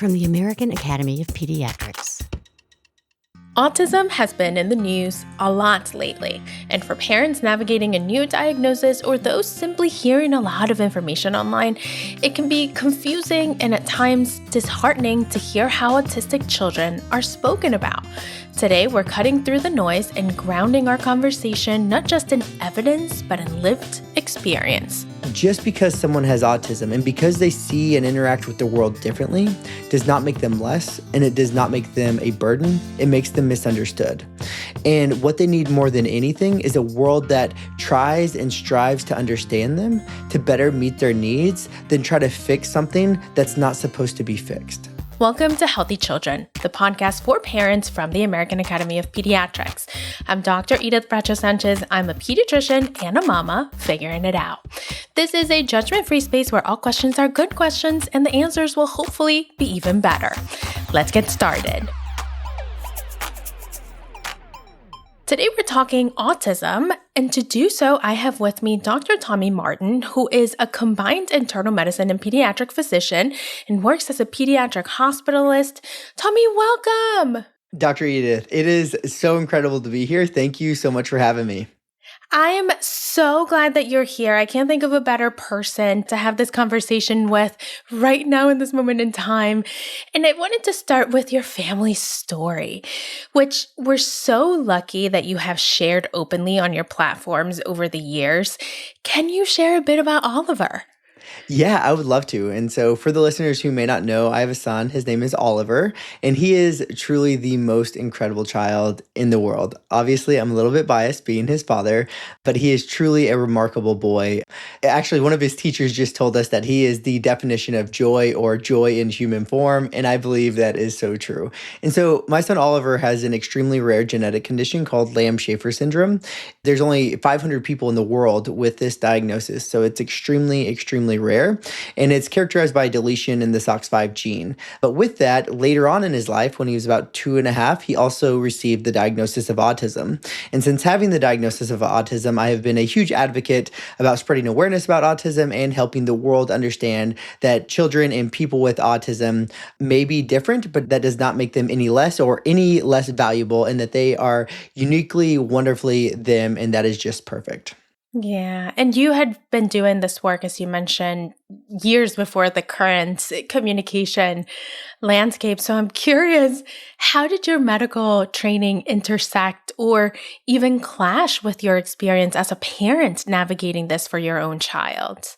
from the American Academy of Pediatrics. Autism has been in the news a lot lately, and for parents navigating a new diagnosis or those simply hearing a lot of information online, it can be confusing and at times disheartening to hear how autistic children are spoken about. Today, we're cutting through the noise and grounding our conversation not just in evidence, but in lived experience. Just because someone has autism and because they see and interact with the world differently does not make them less, and it does not make them a burden. It makes them misunderstood. And what they need more than anything is a world that tries and strives to understand them, to better meet their needs, than try to fix something that's not supposed to be fixed. Welcome to Healthy Children, the podcast for parents from the American Academy of Pediatrics. I'm Dr. Edith Bracho-Sanchez. I'm a pediatrician and a mama figuring it out. This is a judgment-free space where all questions are good questions and the answers will hopefully be even better. Let's get started. Today we're talking autism, and to do so, I have with me Dr. Tommy Martin, who is a combined internal medicine and pediatric physician and works as a pediatric hospitalist. Tommy, welcome! Dr. Edith, it is so incredible to be here. Thank you so much for having me. I am so glad that you're here. I can't think of a better person to have this conversation with right now in this moment in time. And I wanted to start with your family story, which we're so lucky that you have shared openly on your platforms over the years. Can you share a bit about Oliver? Yeah, I would love to. And so for the listeners who may not know, I have a son. His name is Oliver, and he is truly the most incredible child in the world. Obviously, I'm a little bit biased being his father, but he is truly a remarkable boy. Actually, one of his teachers just told us that he is the definition of joy, or joy in human form, and I believe that is so true. And so my son Oliver has an extremely rare genetic condition called Lamb-Schafer syndrome. There's only 500 people in the world with this diagnosis, so it's extremely rare, and it's characterized by deletion in the SOX5 gene. But with that, later on in his life, when he was about 2.5, he also received the diagnosis of autism. And since having the diagnosis of autism, I have been a huge advocate about spreading awareness about autism and helping the world understand that children and people with autism may be different, but that does not make them any less or any less valuable, and that they are uniquely, wonderfully them, and that is just perfect. Yeah. And you had been doing this work, as you mentioned, years before the current communication landscape. So I'm curious, how did your medical training intersect or even clash with your experience as a parent navigating this for your own child?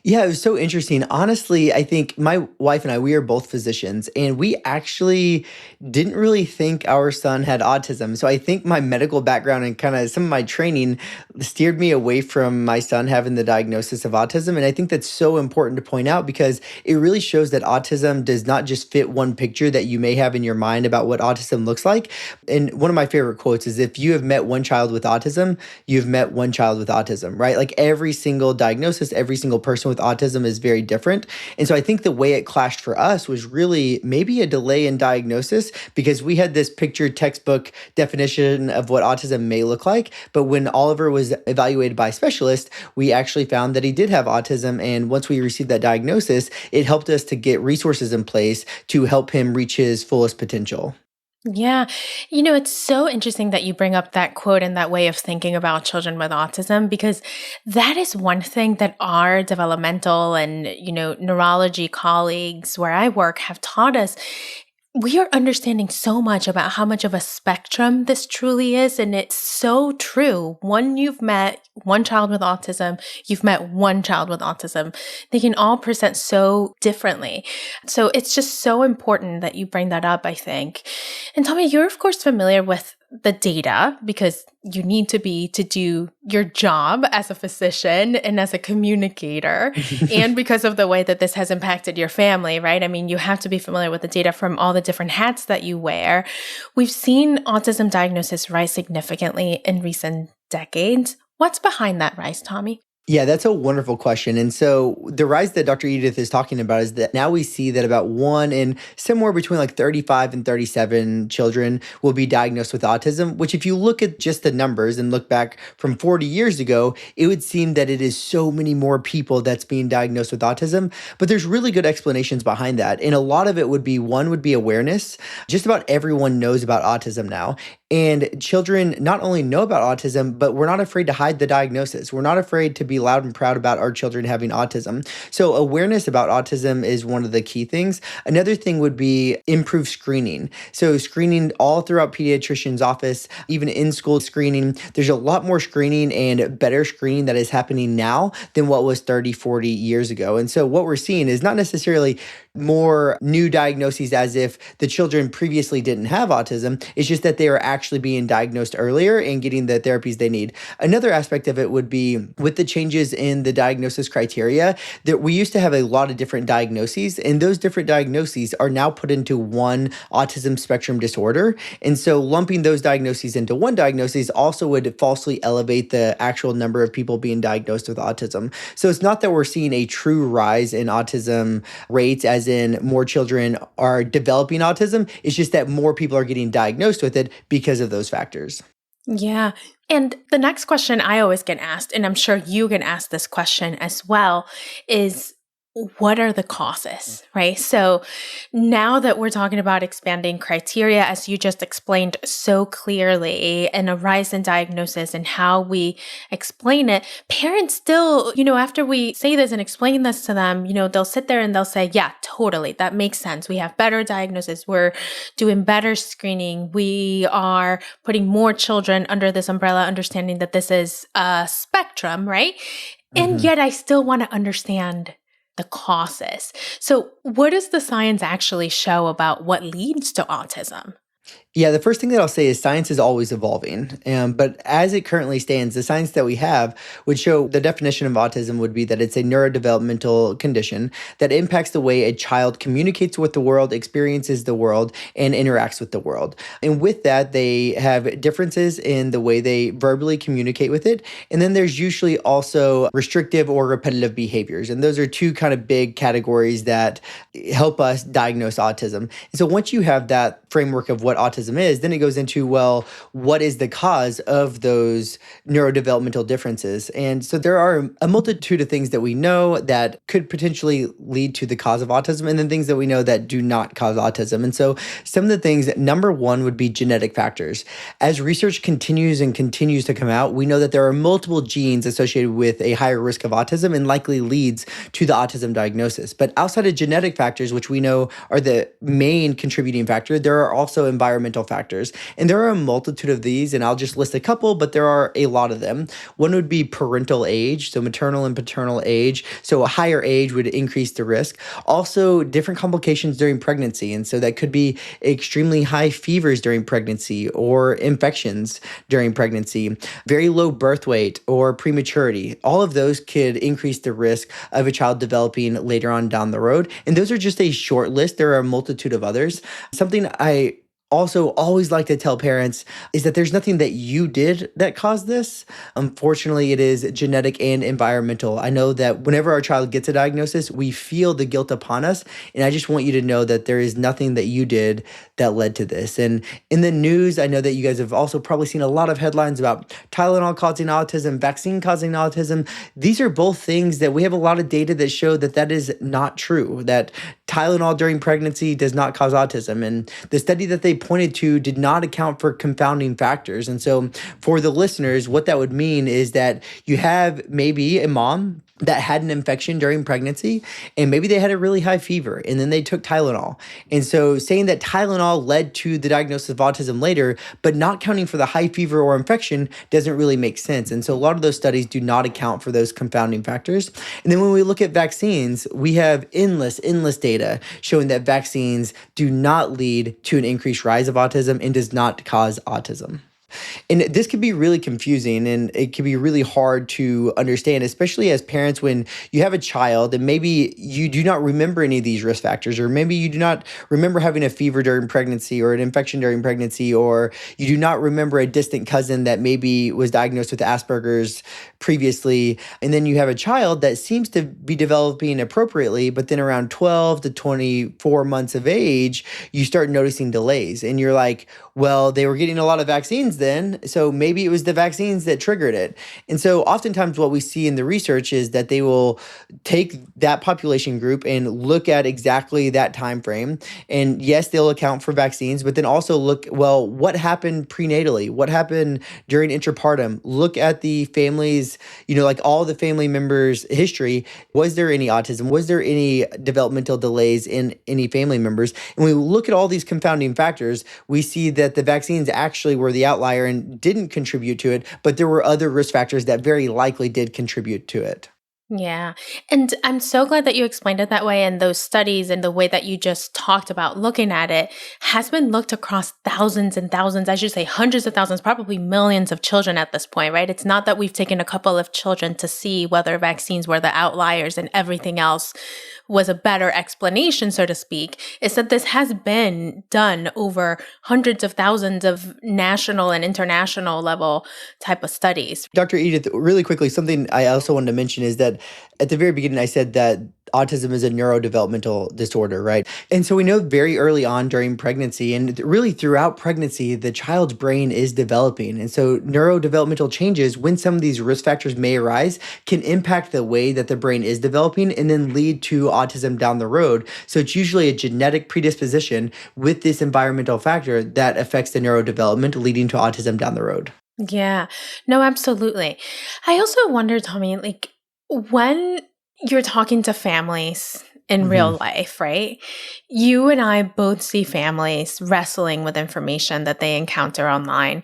Yeah, it was so interesting. Honestly, I think my wife and I, we are both physicians, and we actually didn't really think our son had autism. So I think my medical background and kind of some of my training steered me away from my son having the diagnosis of autism. And I think that's so important to point out because it really shows that autism does not just fit one picture that you may have in your mind about what autism looks like. And one of my favorite quotes is, if you have met one child with autism, you've met one child with autism, right? Like every single diagnosis, every single person with autism is very different. And so I think the way it clashed for us was really maybe a delay in diagnosis, because we had this picture textbook definition of what autism may look like. But when Oliver was evaluated by a specialist, we actually found that he did have autism. And once we received that diagnosis, it helped us to get resources in place to help him reach his fullest potential. Yeah. You know, it's so interesting that you bring up that quote and that way of thinking about children with autism, because that is one thing that our developmental and, neurology colleagues where I work have taught us. We are understanding so much about how much of a spectrum this truly is. And it's so true. You've met one child with autism, you've met one child with autism. They can all present so differently. So it's just so important that you bring that up, I think. And Tommy, you're of course familiar with the data because you need to be to do your job as a physician and as a communicator, and because of the way that this has impacted your family, right? I mean, you have to be familiar with the data from all the different hats that you wear. We've seen autism diagnosis rise significantly in recent decades. What's behind that rise, Tommy? Yeah, that's a wonderful question. And so the rise that Dr. Edith is talking about is that now we see that about one in somewhere between like 35 and 37 children will be diagnosed with autism, which if you look at just the numbers and look back from 40 years ago, it would seem that it is so many more people that's being diagnosed with autism. But there's really good explanations behind that. And a lot of it would be one would be awareness. Just about everyone knows about autism now. And children not only know about autism, but we're not afraid to hide the diagnosis. We're not afraid to be loud and proud about our children having autism. So awareness about autism is one of the key things. Another thing would be improved screening. So screening all throughout pediatrician's office, even in school screening, there's a lot more screening and better screening that is happening now than what was 30, 40 years ago. And so what we're seeing is not necessarily more new diagnoses as if the children previously didn't have autism. It's just that they are actually being diagnosed earlier and getting the therapies they need. Another aspect of it would be with the changes in the diagnosis criteria that we used to have a lot of different diagnoses, and those different diagnoses are now put into one autism spectrum disorder. And so lumping those diagnoses into one diagnosis also would falsely elevate the actual number of people being diagnosed with autism. So it's not that we're seeing a true rise in autism rates as in more children are developing autism. It's just that more people are getting diagnosed with it because of those factors. Yeah. And the next question I always get asked, and I'm sure you get asked this question as well, is what are the causes, right? So now that we're talking about expanding criteria, as you just explained so clearly, and a rise in diagnosis and how we explain it, parents still, after we say this and explain this to them, they'll sit there and they'll say, yeah, totally, that makes sense. We have better diagnosis. We're doing better screening. We are putting more children under this umbrella, understanding that this is a spectrum, right? And yet I still want to understand the causes. So what does the science actually show about what leads to autism? Yeah, the first thing that I'll say is science is always evolving. But as it currently stands, the science that we have would show the definition of autism would be that it's a neurodevelopmental condition that impacts the way a child communicates with the world, experiences the world, and interacts with the world. And with that, they have differences in the way they verbally communicate with it. And then there's usually also restrictive or repetitive behaviors. And those are two kind of big categories that help us diagnose autism. And so once you have that framework of what autism is, then it goes into, well, what is the cause of those neurodevelopmental differences? And so there are a multitude of things that we know that could potentially lead to the cause of autism, and then things that we know that do not cause autism. And so some of the things, number one would be genetic factors. As research continues to come out, we know that there are multiple genes associated with a higher risk of autism and likely leads to the autism diagnosis. But outside of genetic factors, which we know are the main contributing factor, there are also environmental factors. And there are a multitude of these, and I'll just list a couple, but there are a lot of them. One would be parental age, so maternal and paternal age. So a higher age would increase the risk. Also, different complications during pregnancy. And so that could be extremely high fevers during pregnancy or infections during pregnancy, very low birth weight or prematurity. All of those could increase the risk of a child developing later on down the road. And those are just a short list. There are a multitude of others. Something I also always like to tell parents is that there's nothing that you did that caused this. Unfortunately, it is genetic and environmental. I know that whenever our child gets a diagnosis, we feel the guilt upon us. And I just want you to know that there is nothing that you did that led to this. And in the news, I know that you guys have also probably seen a lot of headlines about Tylenol causing autism, vaccine causing autism. These are both things that we have a lot of data that show that that is not true, that Tylenol during pregnancy does not cause autism. And the study that they pointed to did not account for confounding factors. And so for the listeners, what that would mean is that you have maybe a mom that had an infection during pregnancy, and maybe they had a really high fever, and then they took Tylenol. And so saying that Tylenol led to the diagnosis of autism later, but not counting for the high fever or infection doesn't really make sense. And so a lot of those studies do not account for those confounding factors. And then when we look at vaccines, we have endless data showing that vaccines do not lead to an increased rise of autism and does not cause autism. And this could be really confusing and it can be really hard to understand, especially as parents when you have a child and maybe you do not remember any of these risk factors, or maybe you do not remember having a fever during pregnancy or an infection during pregnancy, or you do not remember a distant cousin that maybe was diagnosed with Asperger's previously. And then you have a child that seems to be developing appropriately, but then around 12 to 24 months of age, you start noticing delays. And you're like, well, they were getting a lot of vaccines then, so maybe it was the vaccines that triggered it. And so oftentimes what we see in the research is that they will take that population group and look at exactly that time frame. And yes, they'll account for vaccines, but then also look, well, what happened prenatally? What happened during intrapartum? Look at the families, like all the family members' history. Was there any autism? Was there any developmental delays in any family members? And when we look at all these confounding factors, we see that the vaccines actually were the outlier and didn't contribute to it, but there were other risk factors that very likely did contribute to it. Yeah. And I'm so glad that you explained it that way. And those studies and the way that you just talked about looking at it has been looked across thousands and thousands, I should say hundreds of thousands, probably millions of children at this point, right? It's not that we've taken a couple of children to see whether vaccines were the outliers and everything else was a better explanation, so to speak. It's that this has been done over hundreds of thousands of national and international level type of studies. Dr. Edith, really quickly, something I also wanted to mention is that at the very beginning, I said that autism is a neurodevelopmental disorder, right? And so we know very early on during pregnancy and really throughout pregnancy, the child's brain is developing. And so neurodevelopmental changes, when some of these risk factors may arise, can impact the way that the brain is developing and then lead to autism down the road. So it's usually a genetic predisposition with this environmental factor that affects the neurodevelopment, leading to autism down the road. Yeah, no, absolutely. I also wonder, Tommy, when you're talking to families in real life, right? You and I both see families wrestling with information that they encounter online.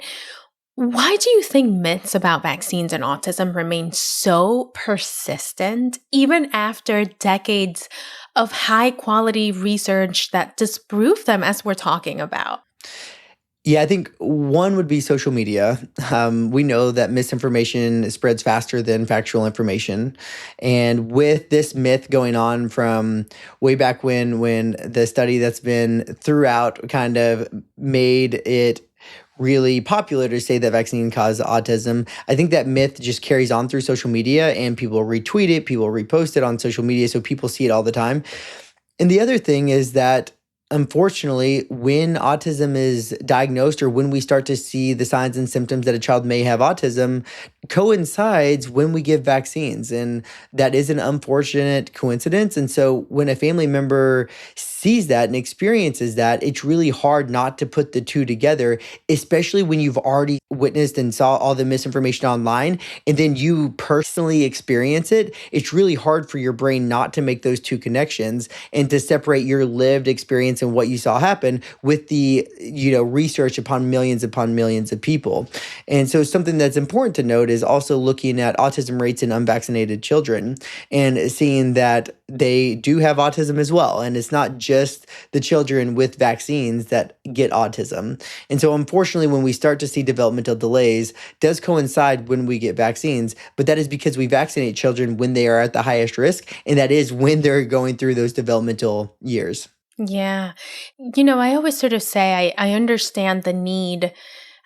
Why do you think myths about vaccines and autism remain so persistent, even after decades of high quality research that disprove them, as we're talking about? Yeah, I think one would be social media. We know that misinformation spreads faster than factual information. And with this myth going on from way back when the study that's been throughout kind of made it really popular to say that vaccine causes autism, I think that myth just carries on through social media and people retweet it, people repost it on social media, so people see it all the time. And the other thing is that unfortunately, when autism is diagnosed or when we start to see the signs and symptoms that a child may have autism, coincides when we give vaccines. And that is an unfortunate coincidence. And so when a family member sees that and experiences that, it's really hard not to put the two together, especially when you've already witnessed and saw all the misinformation online and then you personally experience it. It's really hard for your brain not to make those two connections and to separate your lived experience and what you saw happen with the research upon millions of people. And so something that's important to note is also looking at autism rates in unvaccinated children and seeing that they do have autism as well. And it's not just the children with vaccines that get autism. And so unfortunately, when we start to see developmental delays, does coincide when we get vaccines, but that is because we vaccinate children when they are at the highest risk. And that is when they're going through those developmental years. Yeah. I always sort of say I understand the need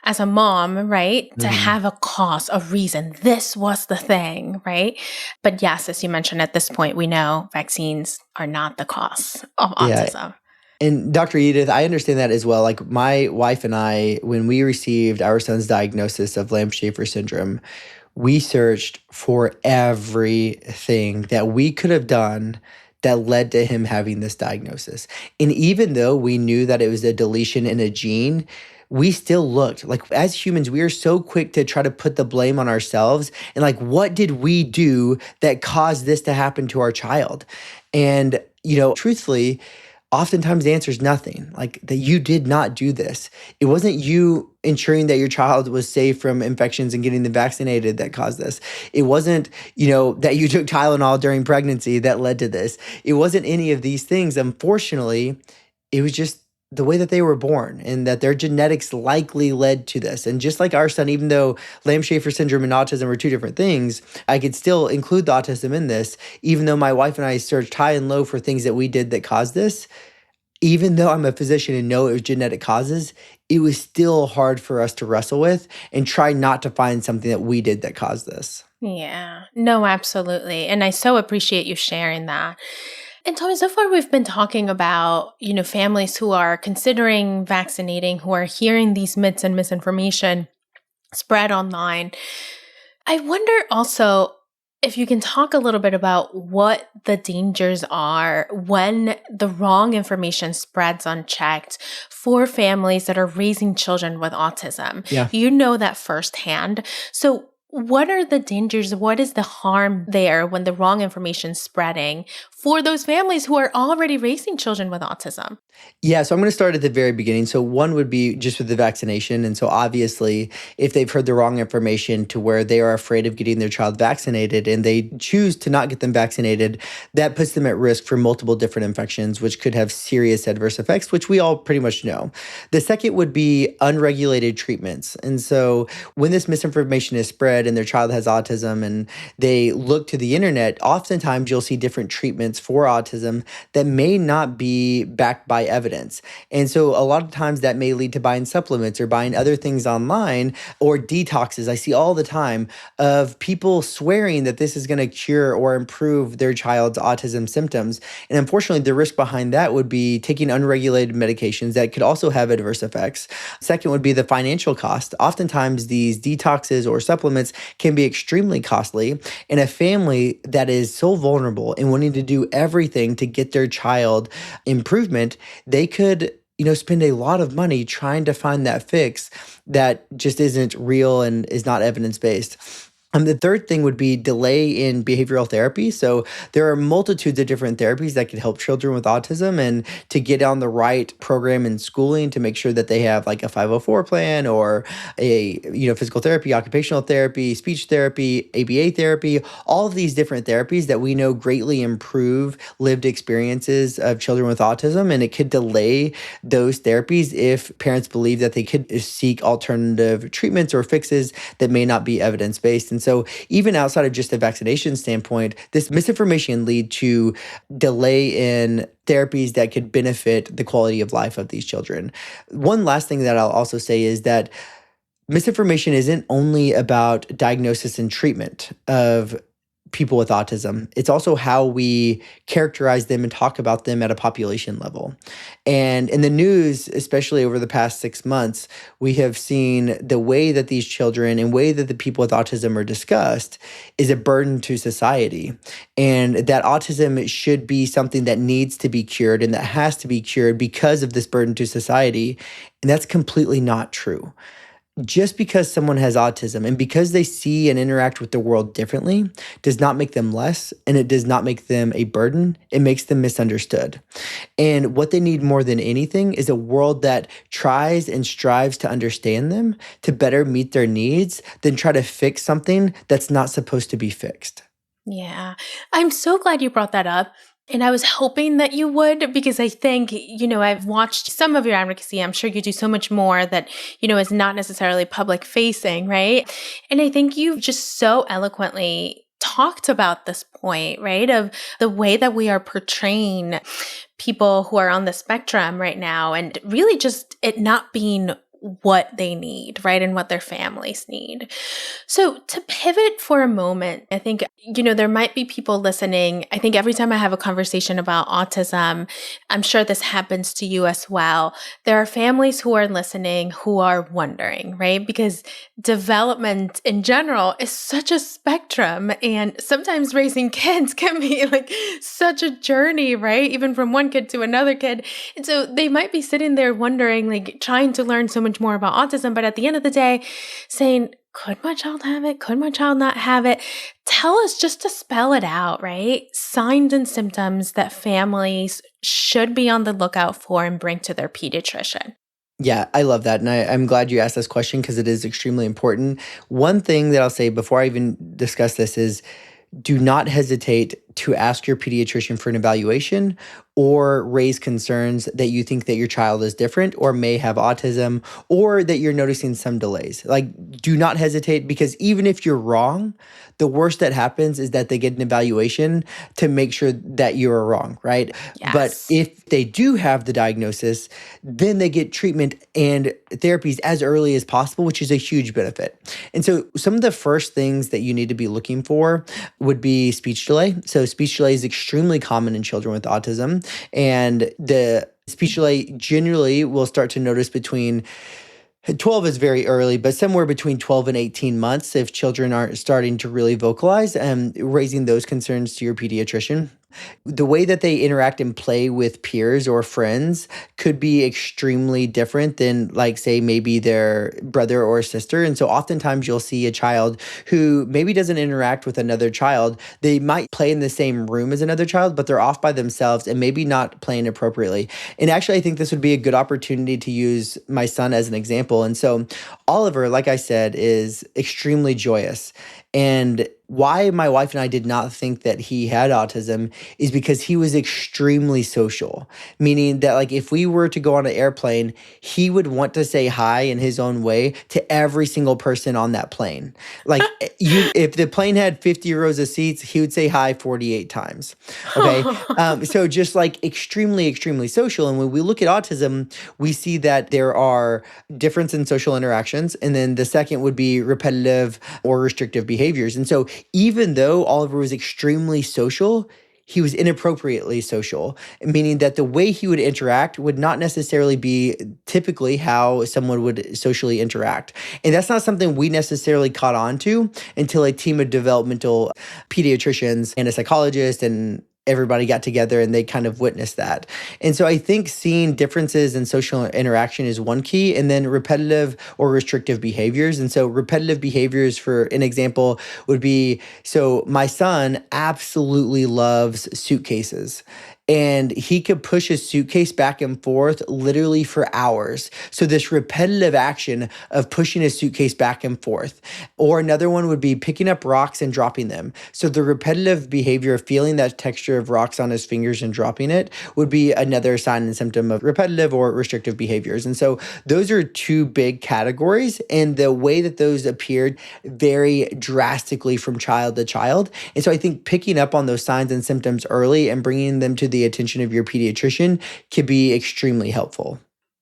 as a mom, right, to have a cause, a reason. This was the thing, right? But yes, as you mentioned, at this point, we know vaccines are not the cause of autism. Yeah. And Dr. Edith, I understand that as well. Like my wife and I, when we received our son's diagnosis of Lamb-Schafer syndrome, we searched for everything that we could have done that led to him having this diagnosis. And even though we knew that it was a deletion in a gene, we still looked. Like as humans, we are so quick to try to put the blame on ourselves and like, what did we do that caused this to happen to our child? And, truthfully, oftentimes the answer is nothing, like that you did not do this. It wasn't you ensuring that your child was safe from infections and getting them vaccinated that caused this. It wasn't, that you took Tylenol during pregnancy that led to this. It wasn't any of these things. Unfortunately, it was just the way that they were born and that their genetics likely led to this. And just like our son, even though Lamb-Schafer syndrome and autism are two different things, I could still include the autism in this, even though my wife and I searched high and low for things that we did that caused this. Even though I'm a physician and know it was genetic causes, it was still hard for us to wrestle with and try not to find something that we did that caused this. Yeah, no, absolutely. And I so appreciate you sharing that. And Tommy, so far we've been talking about, families who are considering vaccinating, who are hearing these myths and misinformation spread online. I wonder also if you can talk a little bit about what the dangers are when the wrong information spreads unchecked for families that are raising children with autism. Yeah. You know that firsthand. So what are the dangers? What is the harm there when the wrong information is spreading for those families who are already raising children with autism? Yeah, so I'm going to start at the very beginning. So one would be just with the vaccination. And so obviously, if they've heard the wrong information to where they are afraid of getting their child vaccinated and they choose to not get them vaccinated, that puts them at risk for multiple different infections, which could have serious adverse effects, which we all pretty much know. The second would be unregulated treatments. And so when this misinformation is spread and their child has autism and they look to the internet, oftentimes you'll see different treatments for autism that may not be backed by evidence. And so a lot of times that may lead to buying supplements or buying other things online or detoxes. I see all the time of people swearing that this is going to cure or improve their child's autism symptoms. And unfortunately, the risk behind that would be taking unregulated medications that could also have adverse effects. Second would be the financial cost. Oftentimes, these detoxes or supplements can be extremely costly. And a family that is so vulnerable and wanting to do everything to get their child improvement, they could spend a lot of money trying to find that fix that just isn't real and is not evidence-based. The third thing would be delay in behavioral therapy. So there are multitudes of different therapies that can help children with autism, and to get on the right program in schooling to make sure that they have like a 504 plan or a physical therapy, occupational therapy, speech therapy, ABA therapy, all of these different therapies that we know greatly improve lived experiences of children with autism. And it could delay those therapies if parents believe that they could seek alternative treatments or fixes that may not be evidence-based. And so even outside of just a vaccination standpoint, this misinformation lead to delay in therapies that could benefit the quality of life of these children. One last thing that I'll also say is that misinformation isn't only about diagnosis and treatment of people with autism. It's also how we characterize them and talk about them at a population level. And in the news, especially over the past 6 months, we have seen the way that these children and way that the people with autism are discussed is a burden to society. And that autism should be something that needs to be cured and that has to be cured because of this burden to society. And that's completely not true. Just because someone has autism and because they see and interact with the world differently does not make them less, and it does not make them a burden. It makes them misunderstood. And what they need more than anything is a world that tries and strives to understand them to better meet their needs than try to fix something that's not supposed to be fixed. Yeah, I'm so glad you brought that up. And I was hoping that you would, because I think, I've watched some of your advocacy. I'm sure you do so much more that, is not necessarily public facing, right? And I think you've just so eloquently talked about this point, right? Of the way that we are portraying people who are on the spectrum right now, and really just it not being what they need, right? And what their families need. So to pivot for a moment, I think, there might be people listening. I think every time I have a conversation about autism, I'm sure this happens to you as well. There are families who are listening who are wondering, right? Because development in general is such a spectrum, and sometimes raising kids can be like such a journey, right? Even from one kid to another kid. And so they might be sitting there wondering, like trying to learn so much more about autism, but at the end of the day, saying, could my child have it? Could my child not have it? Tell us, just to spell it out, right? Signs and symptoms that families should be on the lookout for and bring to their pediatrician. Yeah, I love that. And I'm glad you asked this question because it is extremely important. One thing that I'll say before I even discuss this is do not hesitate to ask your pediatrician for an evaluation or raise concerns that you think that your child is different or may have autism, or that you're noticing some delays. Like, do not hesitate, because even if you're wrong, the worst that happens is that they get an evaluation to make sure that you are wrong, right? But Yes. if they do have the diagnosis, then they get treatment and therapies as early as possible, which is a huge benefit. And so some of the first things that you need to be looking for would be speech delay. So speech delay is extremely common in children with autism. And the speech delay generally will start to notice between 12 is very early, but somewhere between 12 and 18 months if children aren't starting to really vocalize, and raising those concerns to your pediatrician. The way that they interact and play with peers or friends could be extremely different than, like, say, maybe their brother or sister. And so oftentimes you'll see a child who maybe doesn't interact with another child. They might play in the same room as another child, but they're off by themselves and maybe not playing appropriately. And actually, I think this would be a good opportunity to use my son as an example. And so Oliver, like I said, is extremely joyous. And why my wife and I did not think that he had autism is because he was extremely social, meaning that, like, if we were to go on an airplane, he would want to say hi in his own way to every single person on that plane. Like, if the plane had 50 rows of seats, he would say hi 48 times. Okay. So just like extremely, extremely social. And when we look at autism, we see that there are difference in social interactions. And then the second would be repetitive or restrictive behaviors. And so even though Oliver was extremely social, he was inappropriately social, meaning that the way he would interact would not necessarily be typically how someone would socially interact. And that's not something we necessarily caught on to until a team of developmental pediatricians and a psychologist and everybody got together and they kind of witnessed that. And so I think seeing differences in social interaction is one key, and then repetitive or restrictive behaviors. And so repetitive behaviors, for an example, would be, so my son absolutely loves suitcases. And he could push his suitcase back and forth literally for hours. So this repetitive action of pushing his suitcase back and forth. Or another one would be picking up rocks and dropping them. So the repetitive behavior of feeling that texture of rocks on his fingers and dropping it would be another sign and symptom of repetitive or restrictive behaviors. And so those are two big categories, and the way that those appeared vary drastically from child to child. And so I think picking up on those signs and symptoms early and bringing them to the attention of your pediatrician can be extremely helpful.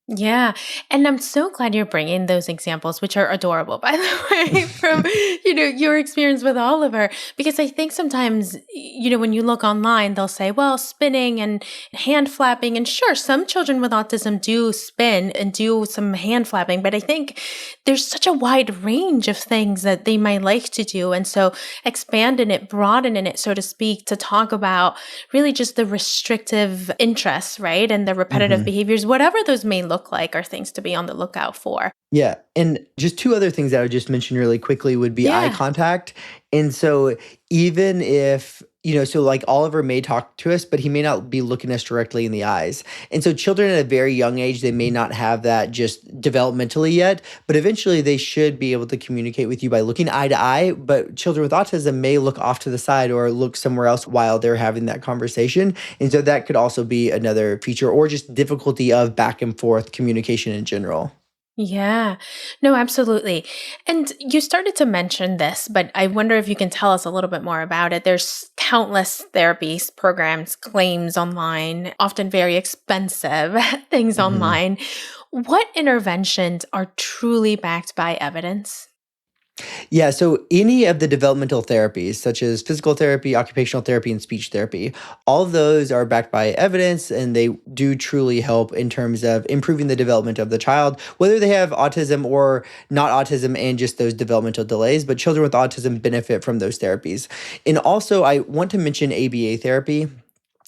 Yeah. And I'm so glad you're bringing those examples, which are adorable, by the way, from, your experience with Oliver, because I think sometimes, when you look online, they'll say, well, spinning and hand flapping. And sure, some children with autism do spin and do some hand flapping, but I think there's such a wide range of things that they might like to do. And so expanding it, broadening it, so to speak, to talk about really just the restrictive interests, right? And the repetitive behaviors, whatever those may look like, are things to be on the lookout for. Yeah. And just two other things that I would just mention really quickly would be eye contact. And so even if, so like Oliver may talk to us, but he may not be looking us directly in the eyes. And so children at a very young age, they may not have that just developmentally yet, but eventually they should be able to communicate with you by looking eye to eye. But children with autism may look off to the side or look somewhere else while they're having that conversation. And so that could also be another feature, or just difficulty of back and forth communication in general. Yeah, no, absolutely. And you started to mention this, but I wonder if you can tell us a little bit more about it. There's countless therapies, programs, claims online, often very expensive things online. What interventions are truly backed by evidence? Yeah, so any of the developmental therapies, such as physical therapy, occupational therapy, and speech therapy, all of those are backed by evidence, and they do truly help in terms of improving the development of the child, whether they have autism or not autism and just those developmental delays. But children with autism benefit from those therapies. And also, I want to mention ABA therapy.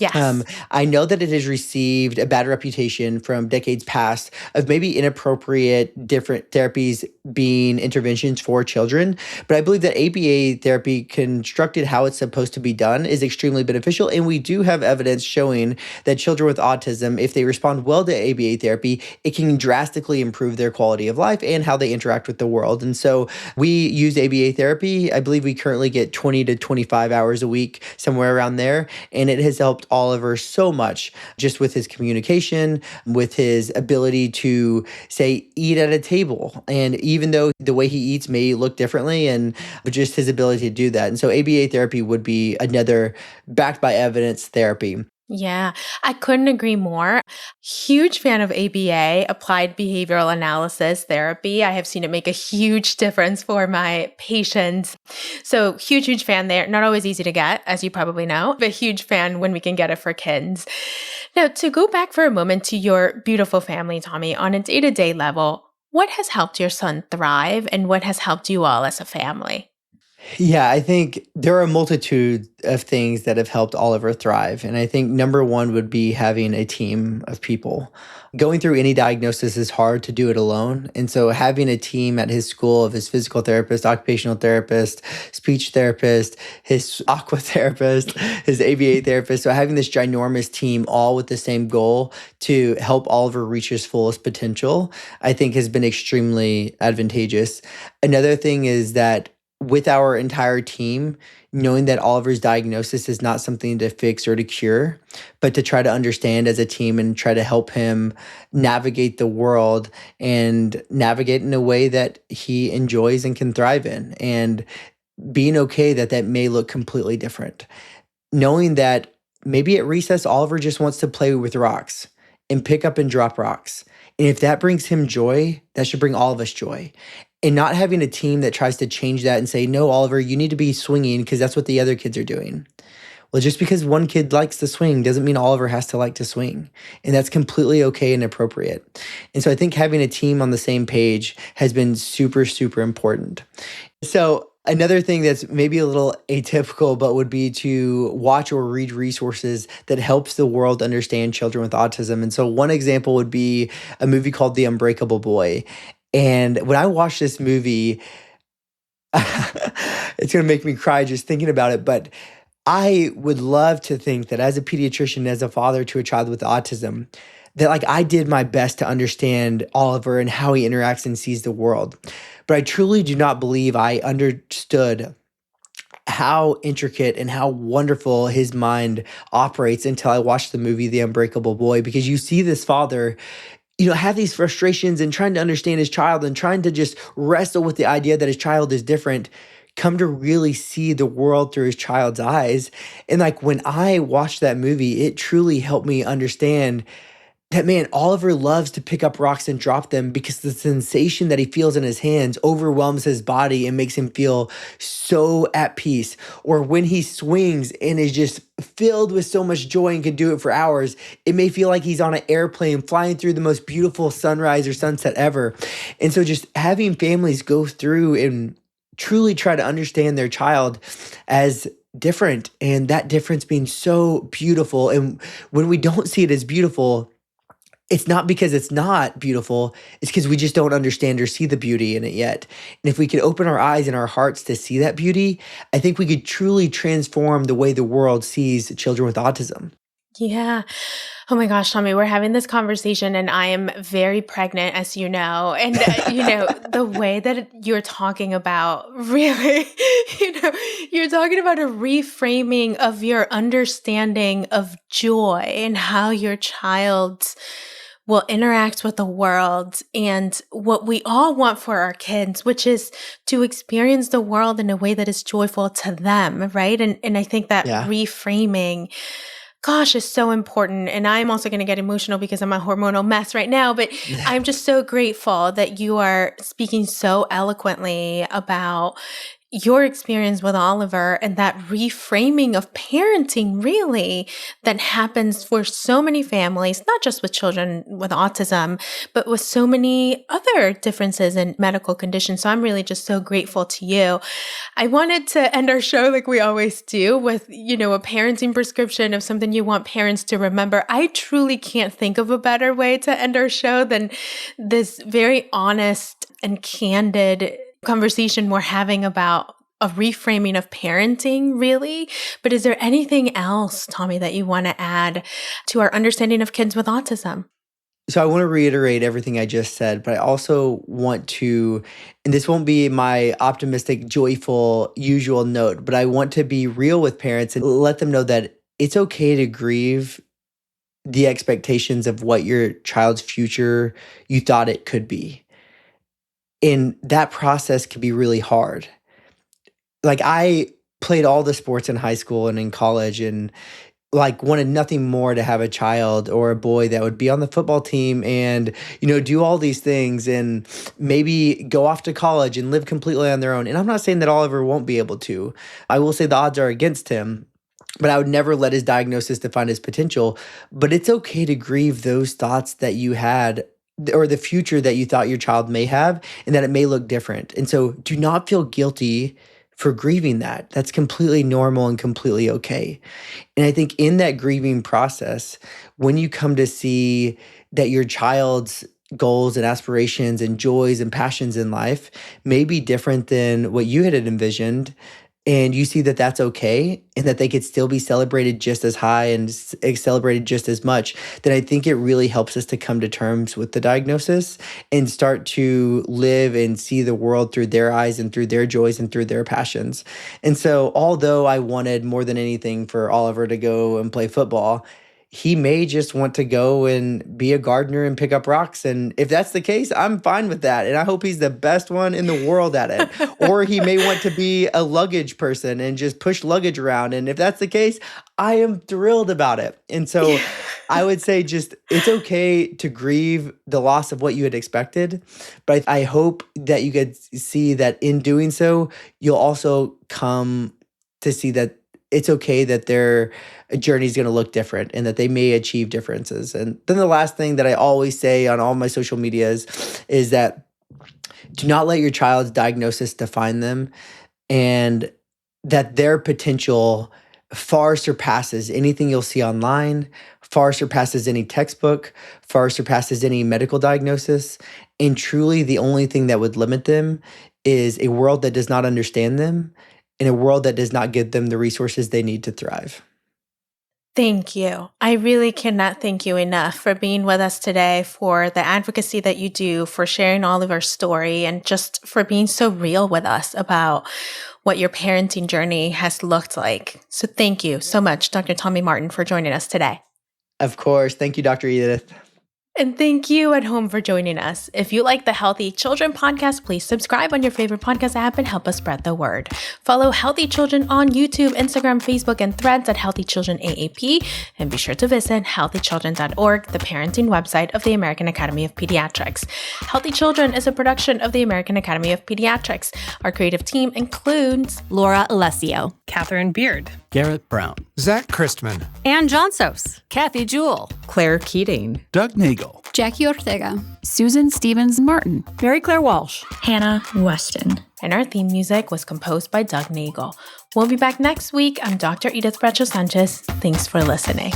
Yes. I know that it has received a bad reputation from decades past of maybe inappropriate different therapies being interventions for children. But I believe that ABA therapy, constructed how it's supposed to be done, is extremely beneficial. And we do have evidence showing that children with autism, if they respond well to ABA therapy, it can drastically improve their quality of life and how they interact with the world. And so we use ABA therapy. I believe we currently get 20 to 25 hours a week, somewhere around there. And it has helped Oliver so much, just with his communication, with his ability to, say, eat at a table. And even though the way he eats may look differently, and but just his ability to do that. And so ABA therapy would be another backed by evidence therapy. Yeah, I couldn't agree more. Huge fan of ABA, applied behavioral analysis therapy. I have seen it make a huge difference for my patients. So huge fan there. Not always easy to get, as you probably know, but huge fan when we can get it for kids. Now, to go back for a moment to your beautiful family, Tommy, on a day-to-day level, what has helped your son thrive and what has helped you all as a family? Yeah, I think there are a multitude of things that have helped Oliver thrive. And I think number one would be having a team of people. Going through any diagnosis is hard to do it alone. And so having a team at his school of his physical therapist, occupational therapist, speech therapist, his aqua therapist, his ABA therapist. So having this ginormous team all with the same goal to help Oliver reach his fullest potential, I think has been extremely advantageous. Another thing is that with our entire team, knowing that Oliver's diagnosis is not something to fix or to cure, but to try to understand as a team and try to help him navigate the world and navigate in a way that he enjoys and can thrive in, and being okay that that may look completely different. Knowing that maybe at recess, Oliver just wants to play with rocks and pick up and drop rocks. And if that brings him joy, that should bring all of us joy. And not having a team that tries to change that and say, no, Oliver, you need to be swinging because that's what the other kids are doing. Well, just because one kid likes to swing doesn't mean Oliver has to like to swing. And that's completely okay and appropriate. And so I think having a team on the same page has been super, super important. So another thing that's maybe a little atypical, but would be to watch or read resources that helps the world understand children with autism. And so one example would be a movie called The Unbreakable Boy. And when I watched this movie, it's going to make me cry just thinking about it. But I would love to think that as a pediatrician, as a father to a child with autism, that like I did my best to understand Oliver and how he interacts and sees the world. But I truly do not believe I understood how intricate and how wonderful his mind operates until I watched the movie The Unbreakable Boy, because you see this father have these frustrations and trying to understand his child and trying to just wrestle with the idea that his child is different, come to really see the world through his child's eyes. And like when I watched that movie, it truly helped me understand that, man, Oliver loves to pick up rocks and drop them because the sensation that he feels in his hands overwhelms his body and makes him feel so at peace. Or when he swings and is just filled with so much joy and can do it for hours, it may feel like he's on an airplane flying through the most beautiful sunrise or sunset ever. And so just having families go through and truly try to understand their child as different, and that difference being so beautiful. And when we don't see it as beautiful, it's not because it's not beautiful, it's because we just don't understand or see the beauty in it yet. And if we could open our eyes and our hearts to see that beauty, I think we could truly transform the way the world sees children with autism. Yeah. Oh my gosh, Tommy, we're having this conversation and I am very pregnant, as you know. And, the way that you're talking about really, you're talking about a reframing of your understanding of joy and how your child will interact with the world and what we all want for our kids, which is to experience the world in a way that is joyful to them, right? And I think that reframing, gosh, is so important. And I'm also going to get emotional because I'm a hormonal mess right now, but I'm just so grateful that you are speaking so eloquently about your experience with Oliver and that reframing of parenting really that happens for so many families, not just with children with autism, but with so many other differences in medical conditions. So I'm really just so grateful to you. I wanted to end our show like we always do with, a parenting prescription of something you want parents to remember. I truly can't think of a better way to end our show than this very honest and candid conversation we're having about a reframing of parenting, really. But is there anything else, Tommy, that you want to add to our understanding of kids with autism? So I want to reiterate everything I just said, but I also want to, and this won't be my optimistic, joyful, usual note, but I want to be real with parents and let them know that it's okay to grieve the expectations of what your child's future you thought it could be. And that process can be really hard. Like, I played all the sports in high school and in college, and like wanted nothing more to have a child or a boy that would be on the football team and, do all these things and maybe go off to college and live completely on their own. And I'm not saying that Oliver won't be able to. I will say the odds are against him, but I would never let his diagnosis define his potential. But it's okay to grieve those thoughts that you had or the future that you thought your child may have and that it may look different. And so do not feel guilty for grieving that. That's completely normal and completely okay. And I think in that grieving process, when you come to see that your child's goals and aspirations and joys and passions in life may be different than what you had envisioned, and you see that that's okay and that they could still be celebrated just as high and celebrated just as much, then I think it really helps us to come to terms with the diagnosis and start to live and see the world through their eyes and through their joys and through their passions. And so although I wanted more than anything for Oliver to go and play football, he may just want to go and be a gardener and pick up rocks. And if that's the case, I'm fine with that. And I hope he's the best one in the world at it. Or he may want to be a luggage person and just push luggage around. And if that's the case, I am thrilled about it. And so I would say just it's okay to grieve the loss of what you had expected. But I hope that you could see that in doing so, you'll also come to see that it's okay that their journey is going to look different and that they may achieve differences. And then the last thing that I always say on all my social medias is that do not let your child's diagnosis define them, and that their potential far surpasses anything you'll see online, far surpasses any textbook, far surpasses any medical diagnosis. And truly the only thing that would limit them is a world that does not understand them, in a world that does not give them the resources they need to thrive. Thank you. I really cannot thank you enough for being with us today, for the advocacy that you do, for sharing all of our story, and just for being so real with us about what your parenting journey has looked like. So thank you so much, Dr. Tommy Martin, for joining us today. Of course. Thank you, Dr. Edith. And thank you at home for joining us. If you like the Healthy Children podcast, please subscribe on your favorite podcast app and help us spread the word. Follow Healthy Children on YouTube, Instagram, Facebook, and Threads at Healthy Children AAP. And be sure to visit healthychildren.org, the parenting website of the American Academy of Pediatrics. Healthy Children is a production of the American Academy of Pediatrics. Our creative team includes Laura Alessio, Catherine Beard, Garrett Brown, Zach Christman, Ann Johnsos, Kathy Jewell, Claire Keating, Doug Nagel, Jackie Ortega, Susan Stevens Martin, Mary Claire Walsh, Hannah Weston. And our theme music was composed by Doug Nagel. We'll be back next week. I'm Dr. Edith Bracho-Sanchez. Thanks for listening.